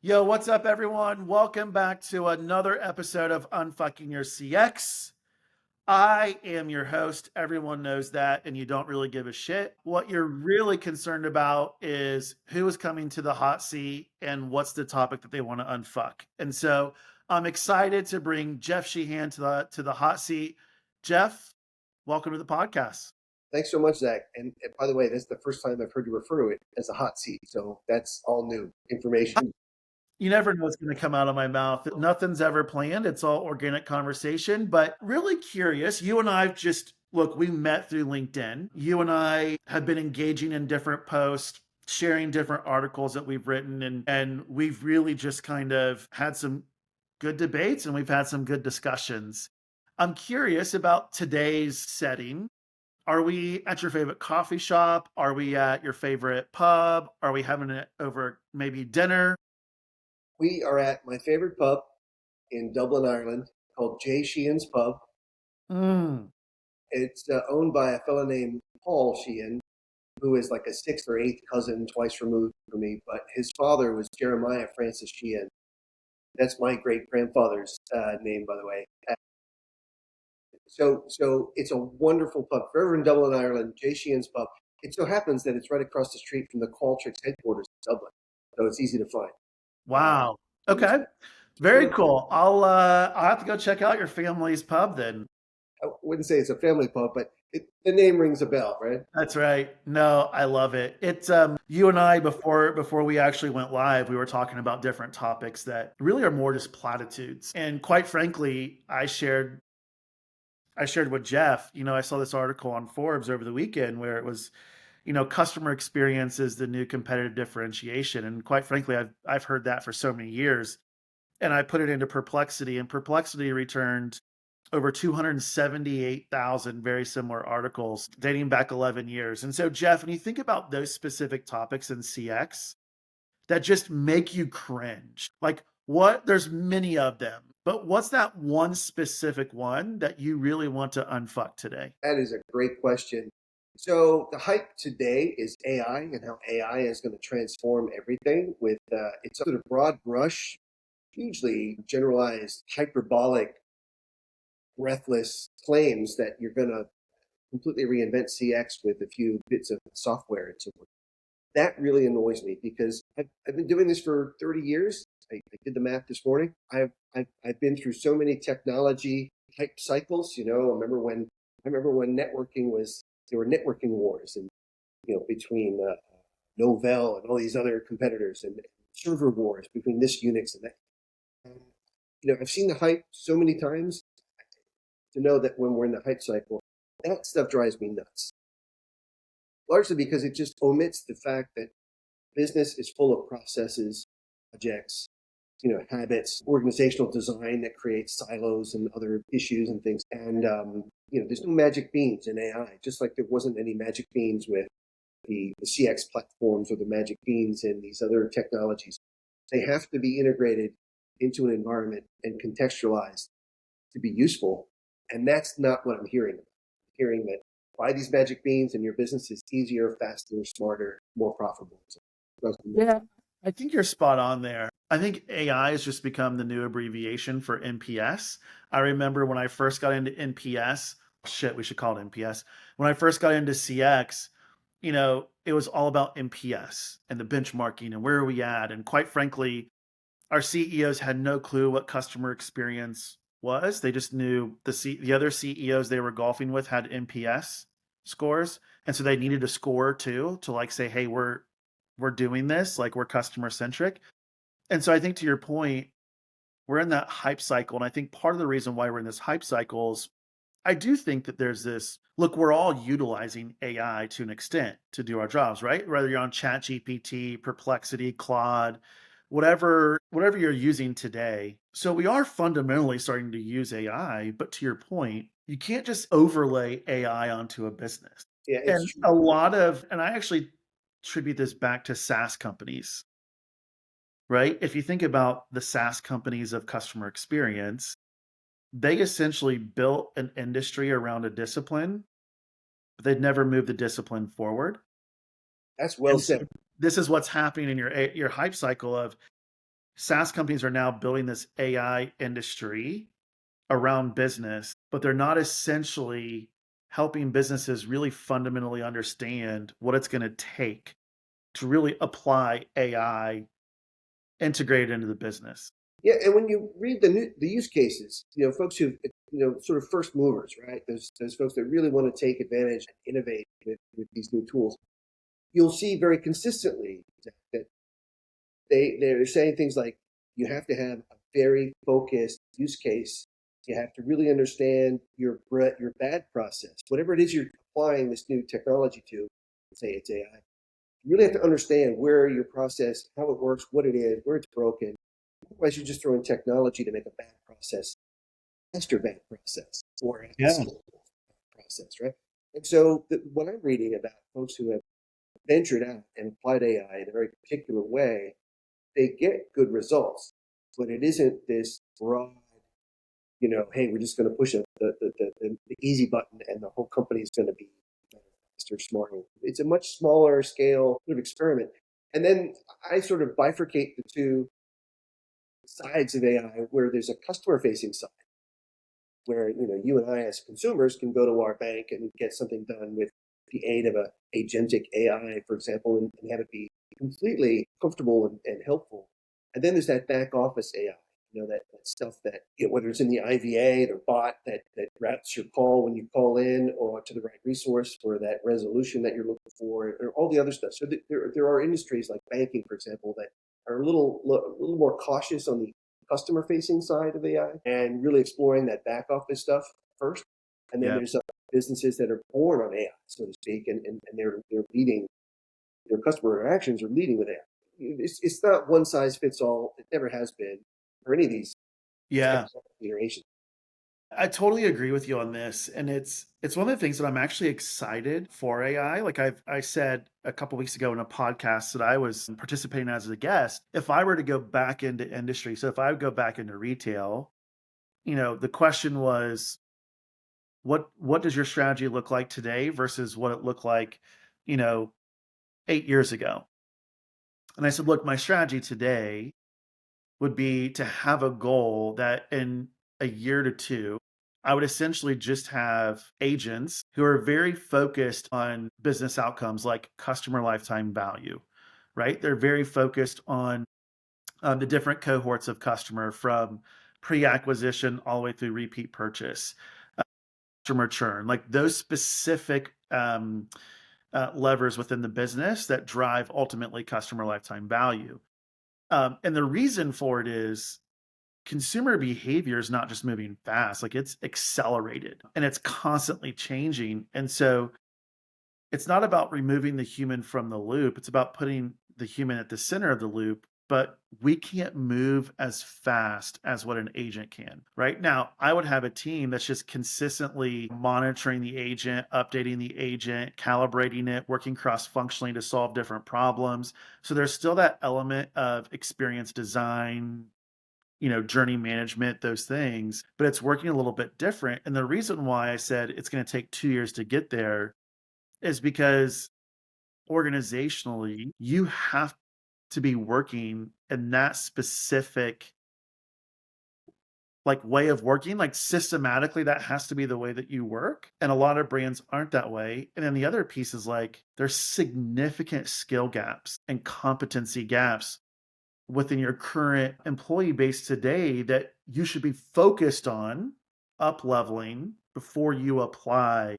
Yo, what's up, everyone? Welcome back to another episode of Unfucking Your CX. I am your host. Everyone knows that, and you don't really give a shit. What you're really concerned about is who is coming to the hot seat and what's the topic that they want to unfuck. And so I'm excited to bring Jeff Sheehan to the hot seat. Jeff, welcome to the podcast. Thanks so much, Zach. And by the way, this is the first time I've heard you refer to it as a hot seat. So that's all new information. You never know what's going to come out of my mouth. Nothing's ever planned. It's all organic conversation, but really curious. You and I just look, we met through LinkedIn. You and I have been engaging in different posts, sharing different articles that we've written, and we've really just kind of had some good debates and we've had some good discussions. I'm curious about today's setting. Are we at your favorite coffee shop? Are we at your favorite pub? Are we having it over maybe dinner? We are at my favorite pub in Dublin, Ireland, called Sheehan's Pub. Mm. It's owned by a fellow named Paul Sheehan, who is like a sixth or eighth cousin, twice removed from me. But his father was Jeremiah Francis Sheehan. That's my great grandfather's name, by the way. So it's a wonderful pub. If you're ever in Dublin, Ireland, Sheehan's Pub. It so happens that it's right across the street from the Qualtrics headquarters in Dublin, so it's easy to find. Wow. It's Okay. Very cool. I'll have to go check out your family's pub then. I wouldn't say it's a family pub, but the name rings a bell, right? That's right. No, I love it. It's you and I before we actually went live, we were talking about different topics that really are more just platitudes. And quite frankly, I shared with Jeff, I saw this article on Forbes over the weekend where it was, customer experience is the new competitive differentiation. And quite frankly, I've heard that for so many years. And I put it into Perplexity, and Perplexity returned over 278,000 very similar articles dating back 11 years. And so, Jeff, when you think about those specific topics in CX that just make you cringe, like there's many of them, but what's that one specific one that you really want to unfuck today? That is a great question. So the hype today is AI and how AI is going to transform everything with its sort of broad brush, hugely generalized, hyperbolic, breathless claims that you're going to completely reinvent CX with a few bits of software and so forth. That really annoys me because I've been doing this for 30 years. I did the math this morning. I've been through so many technology hype cycles. I remember when networking was there were networking wars and between Novell and all these other competitors and server wars between this Unix and that. And, I've seen the hype so many times to know that when we're in the hype cycle, that stuff drives me nuts. Largely because it just omits the fact that business is full of processes, projects, habits, organizational design that creates silos and other issues and things. And, there's no magic beans in AI, just like there wasn't any magic beans with the CX platforms or the magic beans in these other technologies. They have to be integrated into an environment and contextualized to be useful. And that's not what I'm hearing. I'm hearing that buy these magic beans and your business is easier, faster, smarter, more profitable. So, Yeah, I think you're spot on there. I think AI has just become the new abbreviation for NPS. I remember when I first got into NPS, shit, we should call it NPS. When I first got into CX, it was all about NPS and the benchmarking and where are we at. And quite frankly, our CEOs had no clue what customer experience was. They just knew the other CEOs they were golfing with had NPS scores, and so they needed a score too to like say, "Hey, we're doing this, like we're customer centric." And so I think to your point, we're in that hype cycle, and I think part of the reason why we're in this hype cycle is I do think that there's this look, we're all utilizing AI to an extent to do our jobs, right? Whether you're on ChatGPT, Perplexity, Claude, whatever you're using today. So we are fundamentally starting to use AI, but to your point, you can't just overlay AI onto a business. yeah, it's And true. and I actually attribute this back to SaaS companies, right? If you think about the SaaS companies of customer experience, they essentially built an industry around a discipline, but they'd never moved the discipline forward. That's well And so said. this is what's happening in your hype cycle of SaaS companies are now building this AI industry around business, but they're not essentially helping businesses really fundamentally understand what it's going to take to really apply AI integrated into the business. Yeah, and when you read the use cases, folks who sort of first movers, right? Those folks that really want to take advantage and innovate with these new tools, you'll see very consistently that they're saying things like you have to have a very focused use case. You have to really understand your bad process, whatever it is you're applying this new technology to. Say it's AI. You really have to understand where your process, how it works, what it is, where it's broken. Otherwise, you're just throwing technology to make a bad process faster bad process or a Yeah. scalable process, right? And so, what I'm reading about folks who have ventured out and applied AI in a very particular way, they get good results, but it isn't this broad, hey, we're just going to push the easy button and the whole company is going to be better, faster, smarter. It's a much smaller scale sort of experiment. And then I sort of bifurcate the two sides of AI where there's a customer facing side where you and I as consumers can go to our bank and get something done with the aid of a agentic AI, for example, and have it be completely comfortable and helpful. And then there's that back office AI, that stuff that whether it's in the IVA, the bot that routes your call when you call in or to the right resource for that resolution that you're looking for, or all the other stuff. So there are industries like banking, for example, that are a little more cautious on the customer facing side of AI and really exploring that back office stuff first. And then Yeah. there's businesses that are born on AI, so to speak, and they're leading their customer interactions are leading with AI. It's not one size fits all. It never has been for any of these Yeah. types of iterations. I totally agree with you on this, and it's one of the things that I'm actually excited for AI. Like I said a couple weeks ago in a podcast that I was participating as a guest, if I were to go back into industry, so if I would go back into retail, the question was, what does your strategy look like today versus what it looked like, you know, 8 years ago? And I said, look, my strategy today would be to have a goal that in a year to two, I would essentially just have agents who are very focused on business outcomes like customer lifetime value, right? They're very focused on the different cohorts of customer from pre acquisition all the way through repeat purchase, customer churn, like those specific levers within the business that drive ultimately customer lifetime value. And the reason for it is consumer behavior is not just moving fast, like it's accelerated and it's constantly changing. And so it's not about removing the human from the loop, it's about putting the human at the center of the loop. But we can't move as fast as what an agent can. Right now, I would have a team that's just consistently monitoring the agent, updating the agent, calibrating it, working cross functionally to solve different problems. So there's still that element of experience design, journey management, those things, but it's working a little bit different. And the reason why I said it's going to take 2 years to get there is because organizationally, you have to be working in that specific like way of working, like systematically, that has to be the way that you work. And a lot of brands aren't that way. And then the other piece is like there's significant skill gaps and competency gaps within your current employee base today that you should be focused on up leveling before you apply.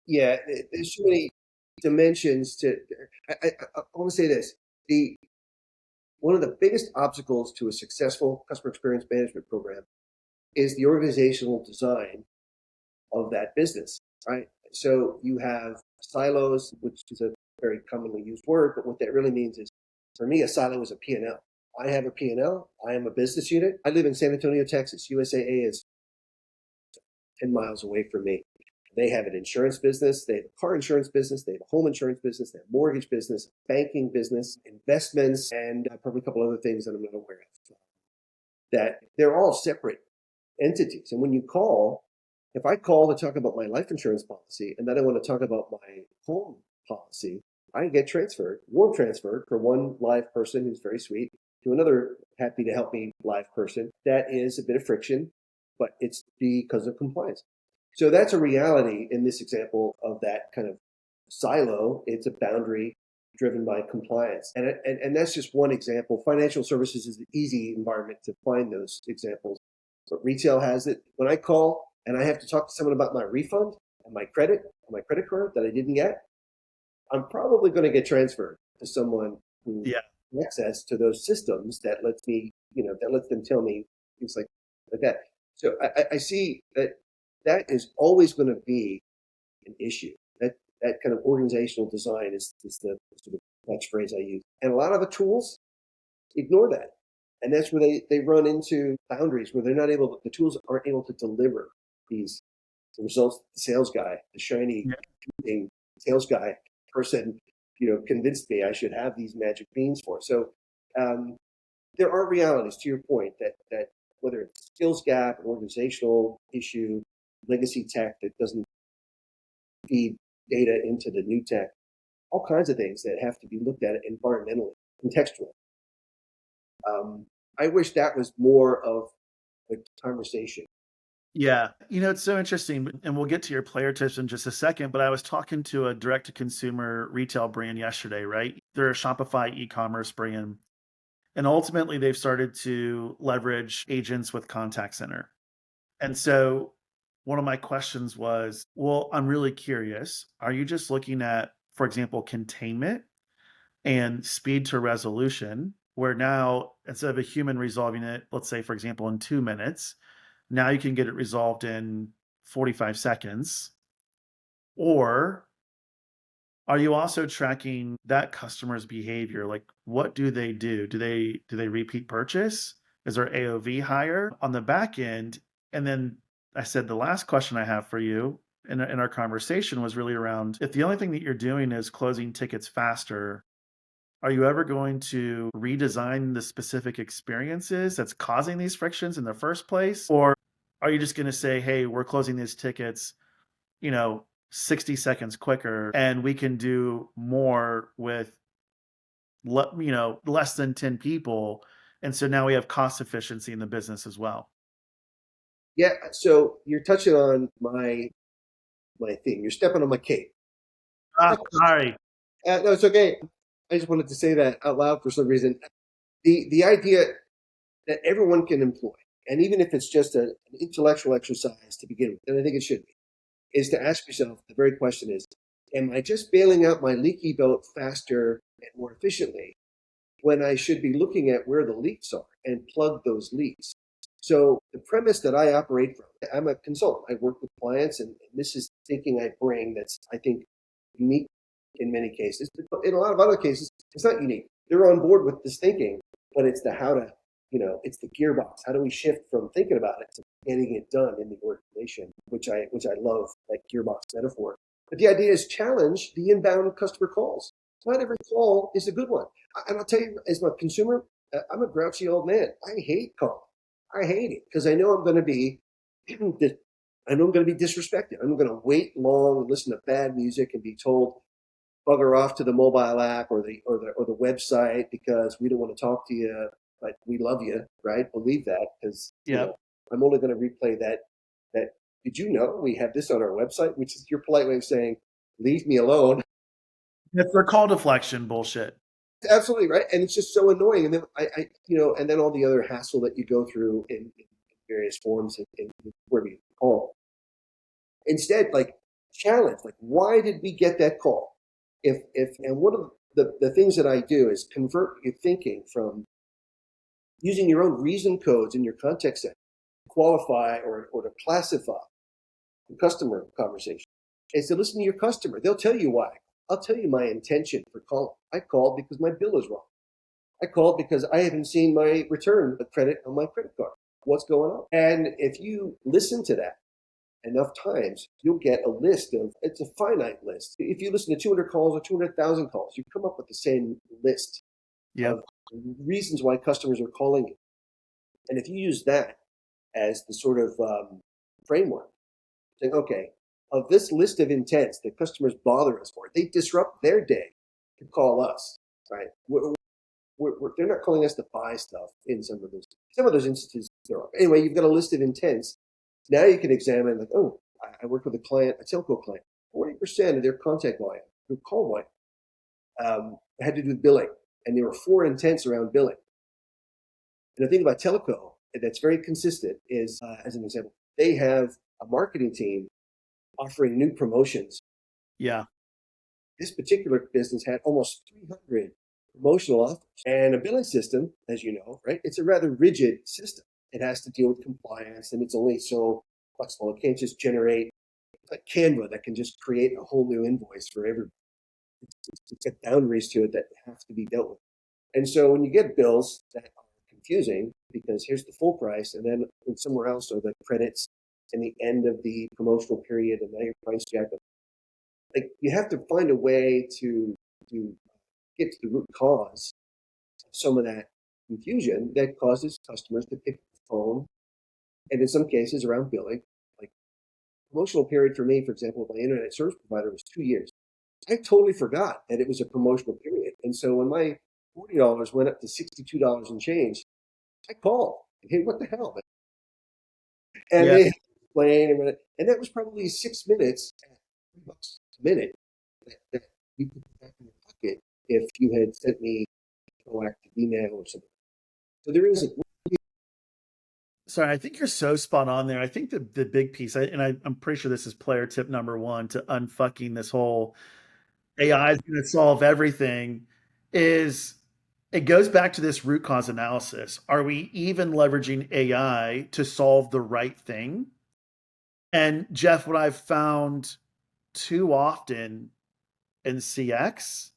Yeah, there's so many dimensions to. I want to say this: the one of the biggest obstacles to a successful customer experience management program is the organizational design of that business, right? So you have silos, which is a very commonly used word, but what that really means is, for me, a silo is a P&L. I have a P&L. I am a business unit. I live in San Antonio, Texas. USAA is 10 miles away from me. They have an insurance business. They have a car insurance business. They have a home insurance business. They have a mortgage business, banking business, investments, and probably a couple other things that I'm not aware of. That they're all separate entities. And when you call, if I call to talk about my life insurance policy and then I want to talk about my home policy, I get warm transferred from one live person who's very sweet to another happy to help me live person. That is a bit of friction, but it's because of compliance. So that's a reality in this example of that kind of silo. It's a boundary driven by compliance. And that's just one example. Financial services is an easy environment to find those examples. But retail has it. When I call and I have to talk to someone about my refund and my credit card that I didn't get, I'm probably going to get transferred to someone who Yeah. has access to those systems that lets me, that lets them tell me things like that. So I see that is always going to be an issue. That kind of organizational design is the sort of catchphrase I use. And a lot of the tools ignore that. And that's where they run into boundaries where the tools aren't able to deliver these results. The sales guy, the shiny computing sales guy person, convinced me I should have these magic beans for. So there are realities to your point that whether it's skills gap, an organizational issue, legacy tech that doesn't feed data into the new tech, all kinds of things that have to be looked at environmentally, contextually. I wish that was more of the conversation. Yeah. It's so interesting, and we'll get to your player tips in just a second, but I was talking to a direct to consumer retail brand yesterday, right? They're a Shopify e-commerce brand. And ultimately, they've started to leverage agents with contact center. And so one of my questions was, well, I'm really curious. Are you just looking at, for example, containment and speed to resolution, where now instead of a human resolving it, let's say, for example, in 2 minutes, now you can get it resolved in 45 seconds? Or are you also tracking that customer's behavior? Like, what do they do? Do they repeat purchase? Is their AOV higher on the back end? And then I said the last question I have for you in our conversation was really around, if the only thing that you're doing is closing tickets faster, are you ever going to redesign the specific experiences that's causing these frictions in the first place? Or are you just going to say, hey, we're closing these tickets, 60 seconds quicker, and we can do more with less than 10 people, and so now we have cost efficiency in the business as well? Yeah, so you're touching on my theme. You're stepping on my cape. Sorry. No, it's okay. I just wanted to say that out loud for some reason. The idea that everyone can employ, and even if it's just an intellectual exercise to begin with, and I think it should be, is to ask yourself the very question is, am I just bailing out my leaky boat faster and more efficiently when I should be looking at where the leaks are and plug those leaks? So the premise that I operate from, I'm a consultant. I work with clients, and this is thinking I bring that's, I think, unique in many cases. But in a lot of other cases, it's not unique. They're on board with this thinking, but it's the how to, it's the gearbox. How do we shift from thinking about it to getting it done in the organization, which I love, that gearbox metaphor. But the idea is challenge the inbound customer calls. Not every call is a good one. And I'll tell you, as a consumer, I'm a grouchy old man. I hate calling. I hate it because I know I'm going to be, I know I'm going to be disrespected. I'm going to wait long and listen to bad music and be told bugger off to the mobile app or the website because we don't want to talk to you, but we love you, right? Believe that because Yep. I'm only going to replay that. That did you know we have this on our website, which is your polite way of saying leave me alone. It's their call deflection bullshit. Absolutely right, and it's just so annoying. And then and then all the other hassle that you go through in various forms in where you call. Instead, like challenge, like why did we get that call? If and one of the things that I do is convert your thinking from using your own reason codes in your context set, qualify or to classify the customer conversation. Is to listen to your customer. They'll tell you why. I'll tell you my intention for calling. I called because my bill is wrong. I called because I haven't seen my return credit on my credit card. What's going on? And if you listen to that enough times, you'll get a list of, it's a finite list. If you listen to 200 calls or 200,000 calls, you come up with the same list Yep. of reasons why customers are calling you. And if you use that as the sort of framework, saying, okay, of this list of intents that customers bother us for, they disrupt their day. to call us, right? They're not calling us to buy stuff in some of those instances. There are. Anyway, you've got a list of intents. Now you can examine, like, oh, I work with a client, a telco client. 40% of their contact volume, their call volume, had to do with billing, and there were 4 intents around billing. And the thing about telco that's very consistent is, as an example, they have a marketing team offering new promotions. Yeah. This particular business had almost 300 promotional offers, and a billing system, as you know, right? It's a rather rigid system. It has to deal with compliance, and it's only so flexible. It can't just generate like Canva that can just create a whole new invoice for everybody. It's got boundaries to it that have to be dealt with. And so when you get bills that are confusing, because here's the full price, and then somewhere else are the credits and the end of the promotional period, and now your price jack. Like, you have to find a way to get to the root cause of some of that confusion that causes customers to pick the phone, and in some cases around billing. Like, promotional period for me, for example, with my internet service provider was 2 years. I totally forgot that it was a promotional period. And so when my $40 went up to $62 and change, I called. Hey, what the hell? And Yeah. they explained, and that was probably 6 minutes at $3 a minute that you could put back in your pocket if you had sent me a proactive email or something. So there is a Sorry, I think you're so spot on there. I think the big piece, I'm pretty sure this is player tip number one to unfucking this whole AI is going to solve everything, is it goes back to this root cause analysis. Are we even leveraging AI to solve the right thing? And Jeff, what I've found too often in CX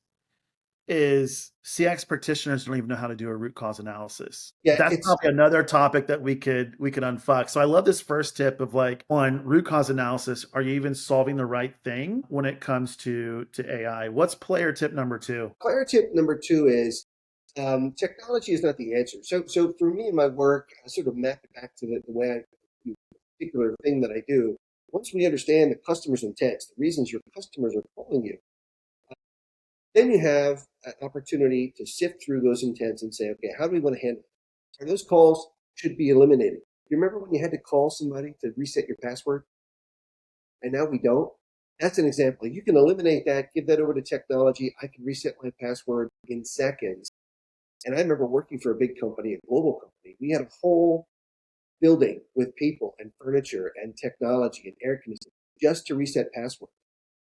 is CX practitioners don't even know how to do a root cause analysis. yeah, That's it's probably another topic that we could unfuck. So I love this first tip of like, one, root cause analysis. Are you even solving the right thing when it comes to AI? What's player tip number two? player tip number 2 is technology is not the answer. So for me in my work, I sort of map it back to the way I do the particular thing that I do. Once we understand the customer's intents, the reasons your customers are calling you, then you have an opportunity to sift through those intents and say, okay, how do we want to handle it? Are those calls should be eliminated? You remember when you had to call somebody to reset your password, and now we don't? That's an example. You can eliminate that, give that over to technology. I can reset my password in seconds. And I remember working for a big company, a global company. We had a whole building with people and furniture and technology and air conditioning just to reset passwords.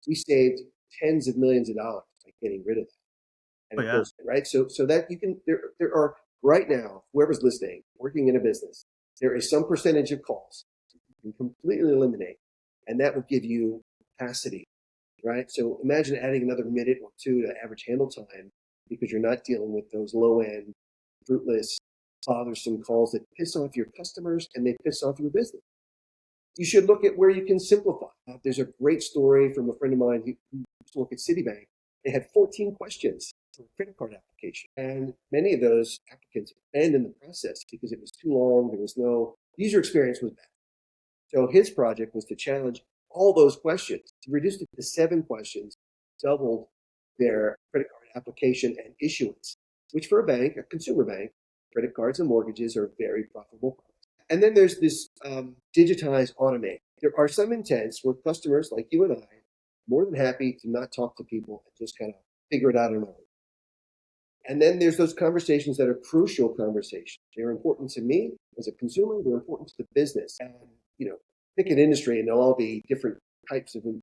We saved tens of millions of dollars by getting rid of that. And Oh it yeah. goes right. So that you can there are right now, whoever's listening, working in a business, there is some percentage of calls you can completely eliminate, and that will give you capacity, right? So imagine adding another minute or two to average handle time because you're not dealing with those low end, fruitless, bothersome calls that piss off your customers and they piss off your business. You should look at where you can simplify. There's a great story from a friend of mine who used to work at Citibank. They had 14 questions for a credit card application, and many of those applicants abandoned the process because it was too long. There was no user experience was bad. So his project was to challenge all those questions, to reduce it to 7 questions, doubled their credit card application and issuance, which for a bank, a consumer bank, credit cards and mortgages are very profitable. And then there's this digitize, automate. There are some intents where customers like you and I are more than happy to not talk to people and just kind of figure it out on their own. And then there's those conversations that are crucial conversations. They're important to me as a consumer. They're important to the business. And, pick an industry and they'll all be different types of the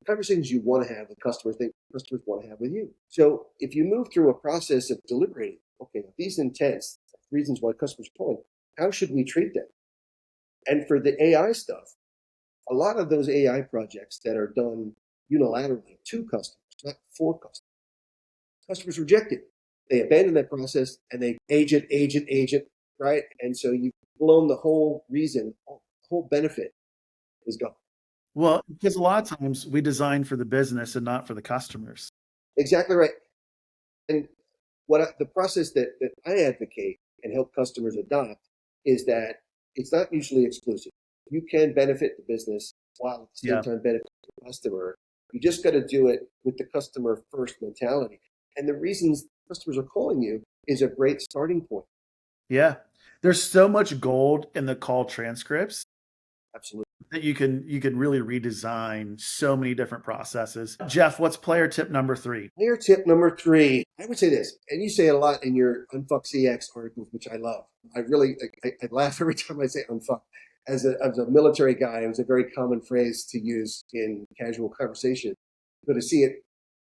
conversations you want to have with customers, think customers want to have with you. So if you move through a process of deliberating, okay, these intents, reasons why customers are calling, how should we treat them? And for the AI stuff, a lot of those AI projects that are done unilaterally to customers, not for customers, customers reject it. They abandon that process and they agent, right? And so you've blown the whole reason, the whole benefit is gone. Well, because a lot of times we design for the business and not for the customers. Exactly right. And the process that I advocate and help customers adopt is that it's not mutually exclusive. You can benefit the business while at the same Yeah. time benefit the customer. You just got to do it with the customer first mentality. And the reasons customers are calling you is a great starting point. Yeah. There's so much gold in the call transcripts Absolutely. that you can really redesign so many different processes. Jeff, what's player tip number 3? Player tip number 3, I would say this, and you say it a lot in your Unfuck CX articles, which I love. I laugh every time I say unfuck. As a military guy, it was a very common phrase to use in casual conversation. But to see it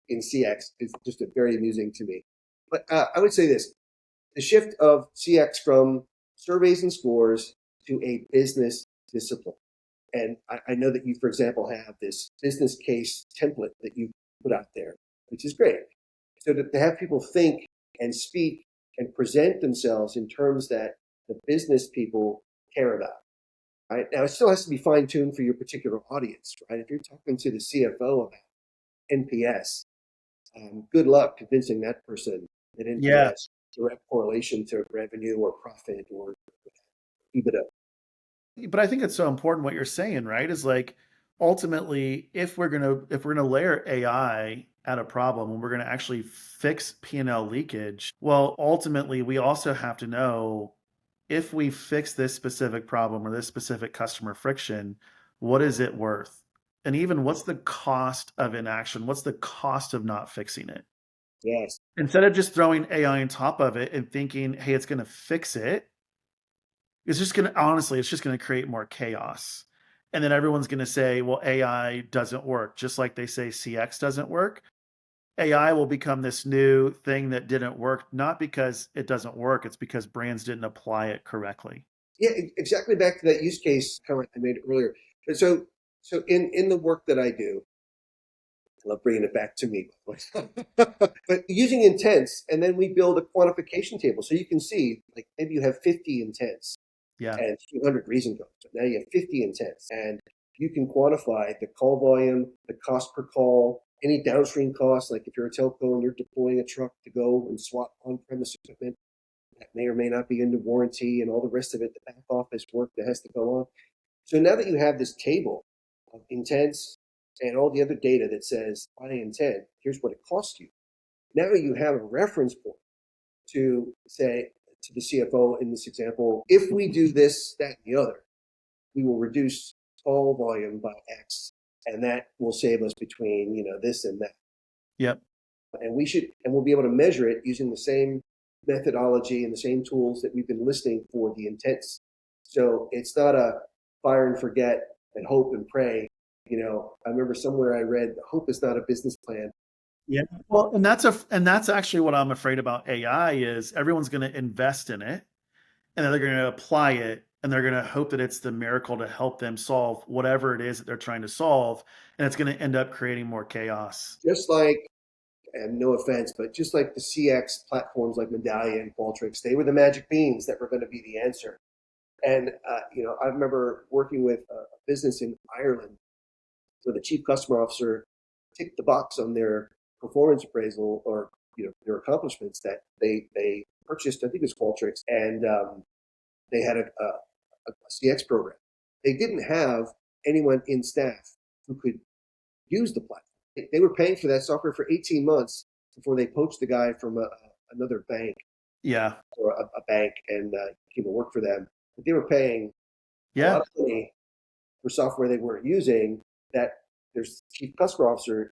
in CX is just very amusing to me. But I would say this, the shift of CX from surveys and scores to a business discipline. And I know that you, for example, have this business case template that you put out there, which is great. So to have people think and speak and present themselves in terms that the business people care about. Right? Now, it still has to be fine tuned for your particular audience, right? If you're talking to the CFO about NPS, good luck convincing that person that Yeah. NPS direct correlation to revenue or profit or EBITDA. But I think it's so important what you're saying, right? Is like ultimately if we're gonna layer AI at a problem and we're gonna actually fix P&L leakage, well, ultimately we also have to know if we fix this specific problem or this specific customer friction, what is it worth? And even what's the cost of inaction? What's the cost of not fixing it? Yes. Instead of just throwing AI on top of it and thinking, hey, it's gonna fix it, it's just gonna honestly, it's just gonna create more chaos. And then everyone's gonna say, well, AI doesn't work. Just like they say CX doesn't work. AI will become this new thing that didn't work, not because it doesn't work, it's because brands didn't apply it correctly. Yeah, exactly back to that use case comment I made earlier. And so in the work that I do, I love bringing it back to me, by the way. But using intents, and then we build a quantification table. So you can see, like maybe you have 50 intents Yeah. and 200 reason codes. So now you have 50 intents, and you can quantify the call volume, the cost per call, any downstream costs. Like if you're a telco and you're deploying a truck to go and swap on-premise equipment, that may or may not be under warranty, and all the rest of it, the back office work that has to go on. So now that you have this table of intents and all the other data that says by intent, here's what it costs you. Now you have a reference point to say to the CFO in this example, if we do this, that, and the other, we will reduce call volume by X, and that will save us between this and that. Yep. And we'll be able to measure it using the same methodology and the same tools that we've been listing for the intents. So it's not a fire and forget and hope and pray. I remember somewhere I read hope is not a business plan. Yeah. Well, and that's actually what I'm afraid about AI is everyone's going to invest in it and then they're going to apply it and they're going to hope that it's the miracle to help them solve whatever it is that they're trying to solve, and it's going to end up creating more chaos. Just like, and no offense, but just like the CX platforms like Medallia and Qualtrics, they were the magic beans that were going to be the answer. And I remember working with a business in Ireland where the chief customer officer ticked the box on their performance appraisal or their accomplishments that they purchased. I think it was Qualtrics, and they had a CX program. They didn't have anyone in staff who could use the platform. They were paying for that software for 18 months before they poached the guy from another bank Yeah. or a bank and came to work for them. But they were paying a Yeah. lot of money for software they weren't using that their chief customer officer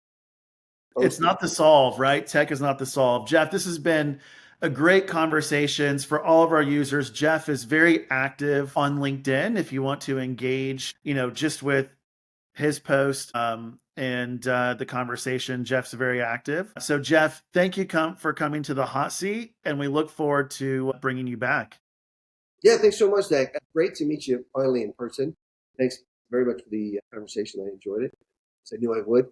It's posted. not the solve, right? Tech is not the solve. Jeff, this has been a great conversations for all of our users. Jeff is very active on LinkedIn. If you want to engage, just with his post and the conversation, Jeff's very active. So, Jeff, thank you for coming to the hot seat, and we look forward to bringing you back. Yeah, thanks so much, Zach. Great to meet you finally in person. Thanks very much for the conversation. I enjoyed it, as I knew I would.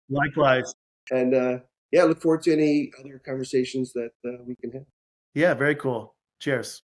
Likewise. And yeah, look forward to any other conversations that we can have. Yeah, very cool. Cheers.